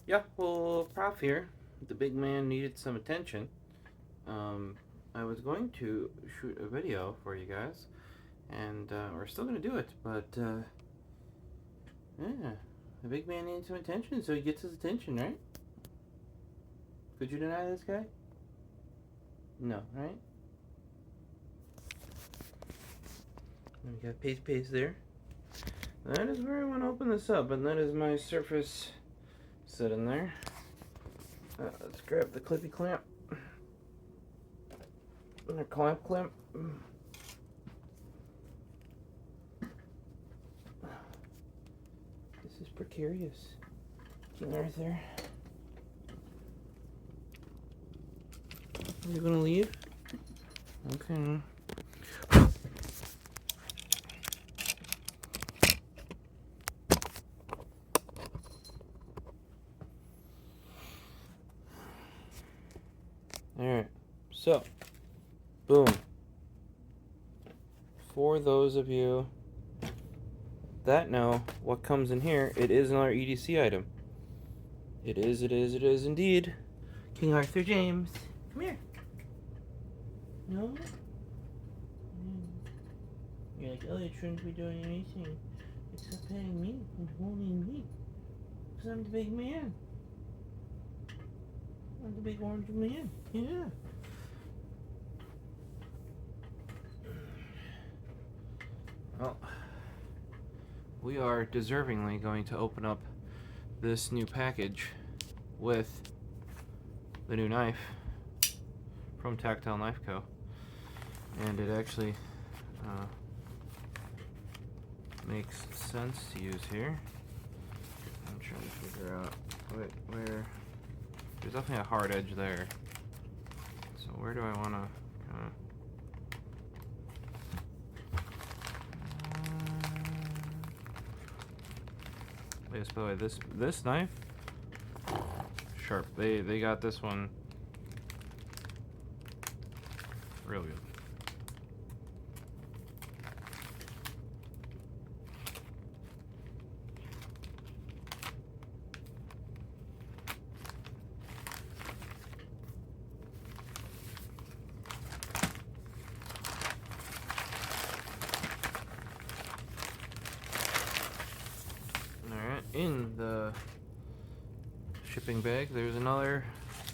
Yeah, well, Prof here. The big man needed some attention. I was going to shoot a video for you guys, and we're still going to do it, but yeah, the big man needs some attention, so he gets his attention, right? Could you deny this guy? No, right? And we got paste there. That is where I want to open this up, and that is my Surface sitting there. Let's grab the clippy clamp. And a clamp. This is precarious. King Arthur. You gonna leave? Okay. Alright, so, boom. For those of you that know what comes in here, it is another EDC item. It is indeed. King Arthur James. Come here. No? You're like, oh, you shouldn't be doing anything except petting me and holding me. Because I'm the big man. I'm the big orange man. Yeah. Well, we are deservingly going to open up this new package with the new knife from Tactile Knife Co. And it actually makes sense to use here. I'm trying to figure out where there's definitely a hard edge there. So where do I want to yes, by the way, this knife sharp. They got this one real good. In the shipping bag, there's another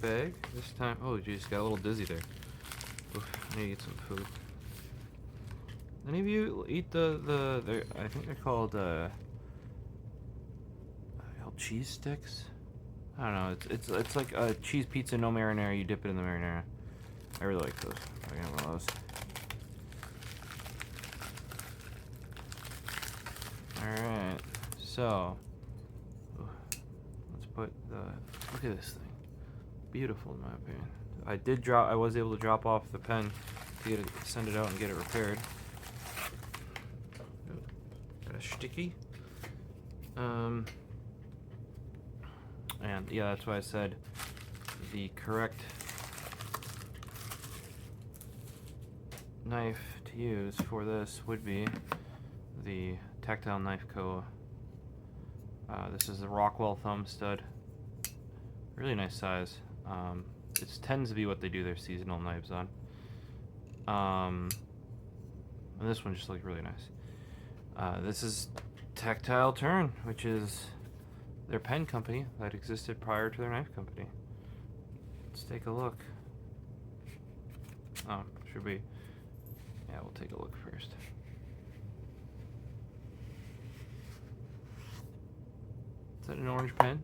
bag. This time, oh geez, got a little dizzy there. Oof, I need to get some food. Any of you eat the I think they're called cheese sticks? I don't know. It's like a cheese pizza, no marinara. You dip it in the marinara. I really like those. I got one of those. All right, so. Look at this thing. Beautiful in my opinion. I was able to drop off the pen to get it, send it out and get it repaired. Got a sticky. And yeah, that's why I said the correct knife to use for this would be the Tactile Knife Co. This is the Rockwell thumb stud. Really nice size. It tends to be what they do their seasonal knives on. And this one just looks really nice. This is Tactile Turn, which is their pen company that existed prior to their knife company. Let's take a look. Oh, should we? Yeah, we'll take a look first. Is that an orange pen?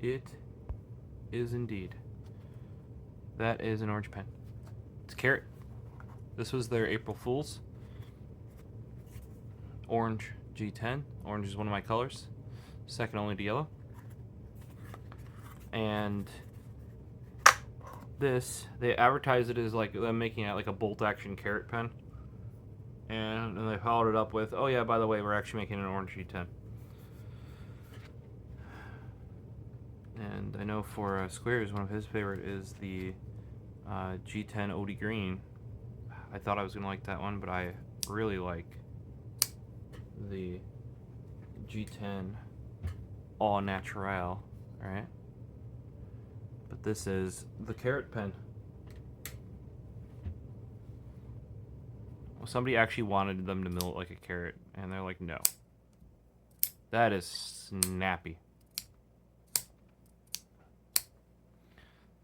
It is indeed. That is an orange pen. It's carrot. This was their April Fool's. Orange G10. Orange is one of my colors. Second only to yellow. And this, they advertise it as like them making it like a bolt action carrot pen. And they followed it up with, oh yeah, by the way, we're actually making an orange G10. And I know for Squares, one of his favorite is the G10 OD Green. I thought I was going to like that one, but I really like the G10 All Natural right? But this is the carrot pen. Well, somebody actually wanted them to mill it like a carrot, and they're like, no. That is snappy.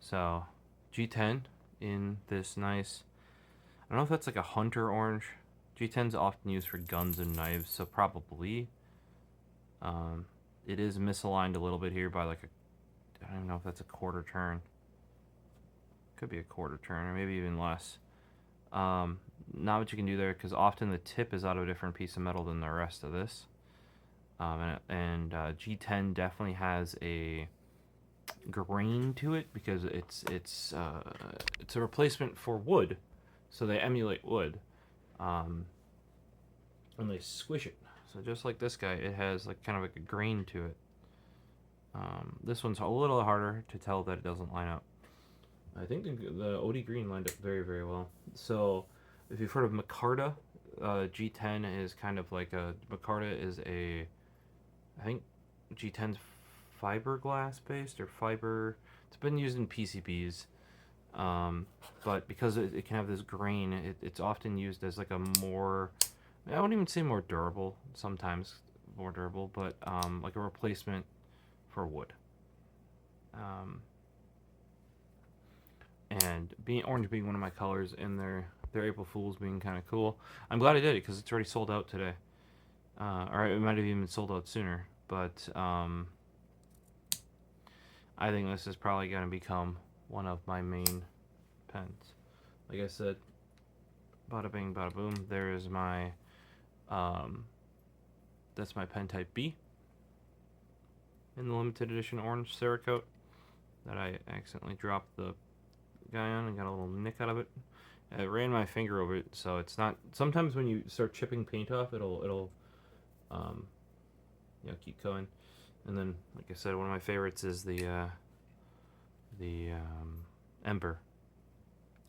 So, G10 in this nice, I don't know if that's like a hunter orange. G10 is often used for guns and knives, so probably. It is misaligned a little bit here by like a, I don't even know if that's a quarter turn. Could be a quarter turn, or maybe even less. Not what you can do there, because often the tip is out of a different piece of metal than the rest of this. G10 definitely has a grain to it because it's a replacement for wood, so they emulate wood, and they squish it. So just like this guy, it has like kind of like a grain to it. This one's a little harder to tell that it doesn't line up. I think the OD green lined up very, very well. So if you've heard of micarta, G10 is kind of like a, micarta is a, I think G10's fiberglass based or fiber. It's been used in PCBs, but because it can have this grain, it's often used as like a more, I wouldn't even say more durable, sometimes more durable, but like a replacement for wood. And orange being one of my colors, and their April Fools being kind of cool. I'm glad I did it because it's already sold out today, or it might have even sold out sooner. But I think this is probably going to become one of my main pens. Like I said, bada bing, bada boom. There is my, that's my pen type B in the limited edition orange Cerakote that I accidentally dropped the guy on and got a little nick out of it. I ran my finger over it, so it's not. Sometimes when you start chipping paint off, it'll keep going. And then, like I said, one of my favorites is the Ember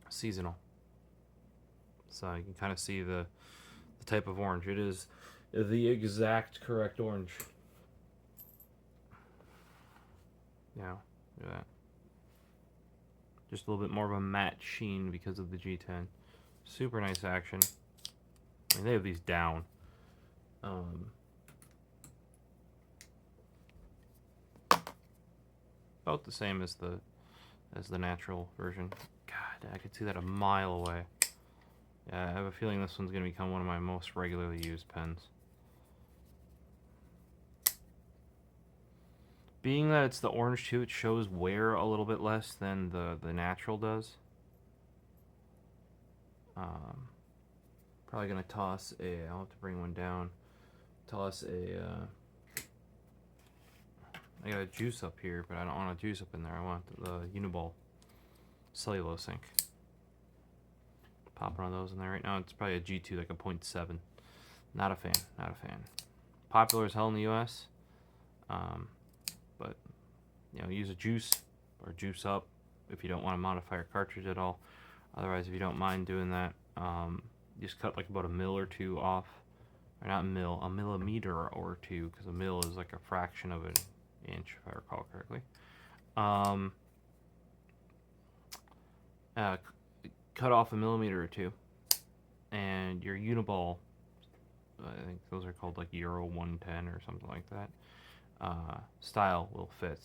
seasonal. So you can kind of see the type of orange. It is the exact correct orange. Yeah, look at that. Just a little bit more of a matte sheen because of the G10. Super nice action. I mean, they have these down. About the same as the natural version. God, I could see that a mile away. Yeah, I have a feeling this one's going to become one of my most regularly used pens. Being that it's the orange too, it shows wear a little bit less than the natural does. Probably going to toss I'll have to bring one down. Toss I got a juice up here, but I don't want a juice up in there. I want the Uniball cellulose ink. Pop one of those in there right now. It's probably a G2, like a 0.7. Not a fan. Not a fan. Popular as hell in the U.S. But use a juice or juice up if you don't want to modify your cartridge at all. Otherwise, if you don't mind doing that, just cut like about a mil or two off, or not mil, a millimeter or two, because a mil is like a fraction of an inch, if I recall correctly. Cut off a millimeter or two, and your Uniball, I think those are called like Euro 110 or something like that, style will fit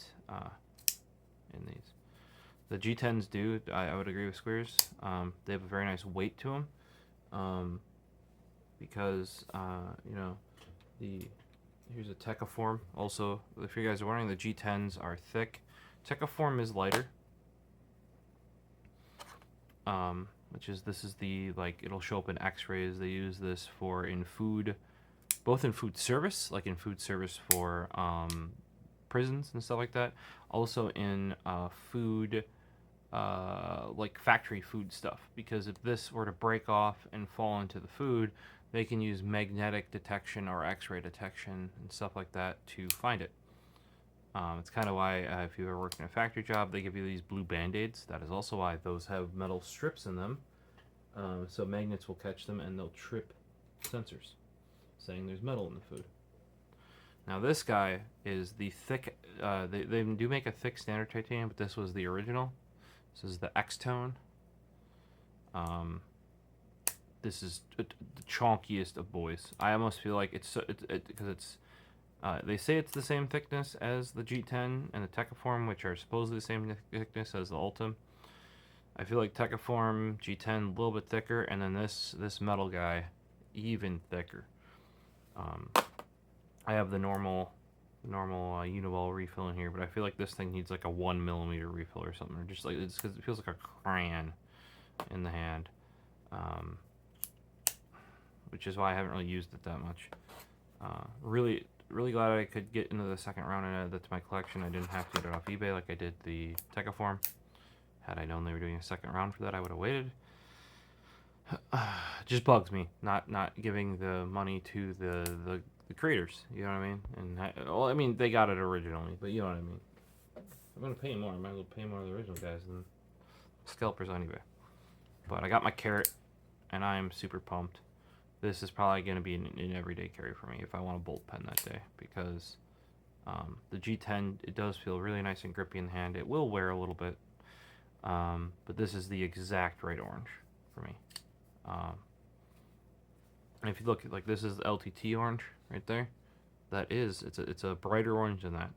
in these. The G10s do, I would agree with Squares. They have a very nice weight to them, because here's a Tecaform. Also, if you guys are wondering, the G10s are thick. Tecaform is lighter. This is the, like, it'll show up in X-rays. They use this for in food, both in food service, like in food service for prisons and stuff like that. Also in food, like factory food stuff. Because if this were to break off and fall into the food, they can use magnetic detection or X-ray detection and stuff like that to find it. It's kind of why if you ever worked in a factory job, they give you these blue Band-Aids. That is also why those have metal strips in them. So magnets will catch them and they'll trip sensors, saying there's metal in the food. Now this guy is the thick. They do make a thick standard titanium, but this was the original. This is the X-Tone. This is the chonkiest of boys. I almost feel like it's because it's. They say it's the same thickness as the G10 and the Techiform, which are supposedly the same thickness as the Ultim. I feel like Techiform, G10, a little bit thicker, and then this metal guy, even thicker. I have the normal Uniball refill in here, but I feel like this thing needs like a 1mm refill or something, or just like it's because it feels like a crayon in the hand, which is why I haven't really used it that much. Really glad I could get into the second round and add that to my collection. I didn't have to get it off eBay like I did the Techiform. Had I known they were doing a second round for that, I would have waited. Just bugs me not giving the money to the creators. You know what I mean? And well, I mean they got it originally, but you know what I mean. I'm gonna pay more. I might as well pay more of the original guys than scalpers on eBay. But I got my carrot, and I am super pumped. This is probably going to be an everyday carry for me if I want a bolt pen that day, because the G10, it does feel really nice and grippy in the hand. It will wear a little bit, but this is the exact right orange for me. And if you look, like this is the LTT orange right there. That is, it's a brighter orange than that.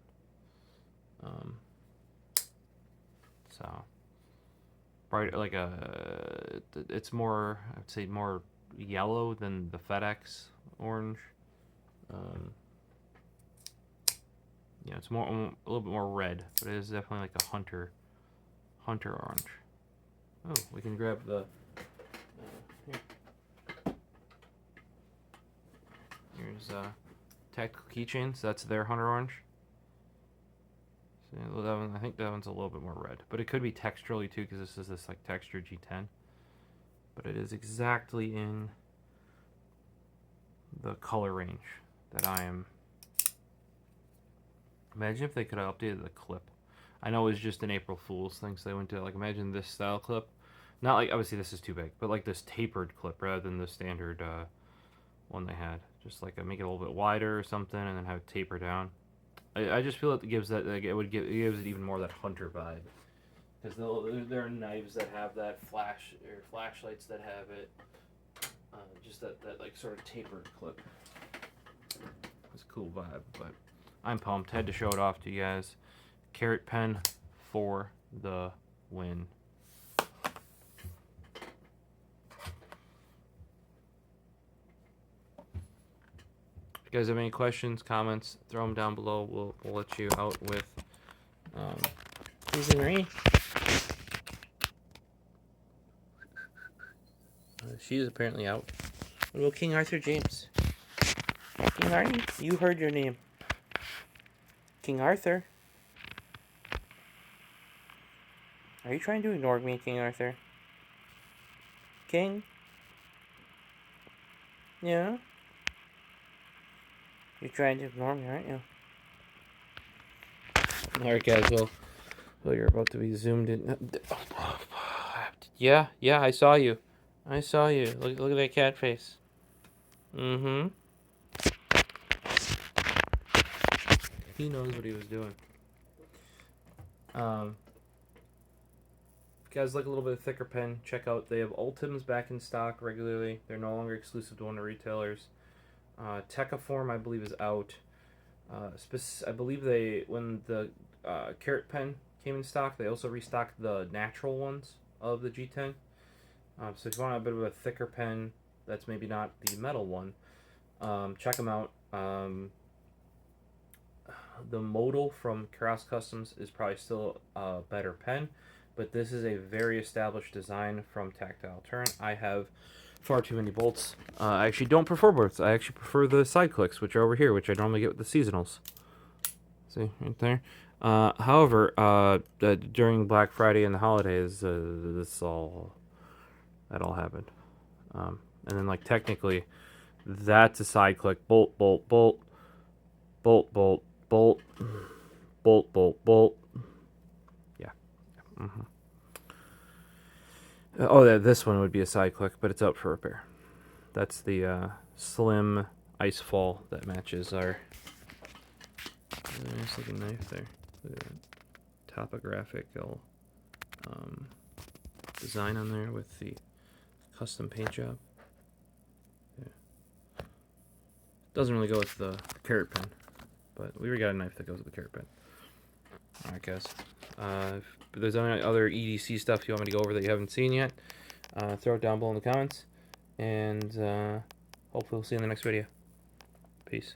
So bright, like it's more, I'd say more yellow than the FedEx orange. Yeah, it's more a little bit more red, but it is definitely like a hunter orange. Oh, we can grab the here. Here's Tactile keychains. That's their hunter orange. So yeah, that one, I think that one's a little bit more red, but it could be texturally too, because this is this like textured G10. But it is exactly in the color range that I am. Imagine if they could have updated the clip. I know it was just an April Fool's thing, so they went to like, imagine this style clip. Not like, obviously this is too big, but like this tapered clip rather than the standard one they had. Just like make it a little bit wider or something, and then have it taper down. I just feel it gives that, like, it gives it even more that hunter vibe. Because there are knives that have that flashlights that have it, just that like sort of tapered clip. It's a cool vibe, but I'm pumped. Had to show it off to you guys. Carrot pen for the win. If you guys have any questions, comments, throw them down below. We'll let you out with Susie Marie. She is apparently out. What about King Arthur James? King Arnie, you heard your name. King Arthur. Are you trying to ignore me, King Arthur? King? Yeah? You're trying to ignore me, aren't you? Alright, guys, well, you're about to be zoomed in. Yeah, I saw you. I saw you. Look at that cat face. Mm-hmm. He knows what he was doing. If you guys like a little bit of thicker pen, check out, they have Ultims back in stock regularly. They're no longer exclusive to one of the retailers. Techiform, I believe, is out. I believe when the Carrot pen came in stock, they also restocked the natural ones of the G10. So if you want a bit of a thicker pen, that's maybe not the metal one, check them out. The modal from Cross Customs is probably still a better pen, but this is a very established design from Tactile Turn. I have far too many bolts. I actually don't prefer bolts. I actually prefer the side clicks, which are over here, which I normally get with the seasonals. See, right there. However, during Black Friday and the holidays, that all happened. And then, like, technically, that's a side click. Bolt, bolt, bolt. Bolt, bolt, bolt. Bolt, bolt, bolt. Yeah. Mm-hmm. This one would be a side click, but it's out for repair. That's the slim ice fall that matches our Really nice looking knife there. Look at that topographical design on there with the custom paint job. Yeah. Doesn't really go with the carrot pen, but we already got a knife that goes with the carrot pen. Alright guys, if there's any other EDC stuff you want me to go over that you haven't seen yet, throw it down below in the comments, and hopefully we'll see you in the next video. Peace.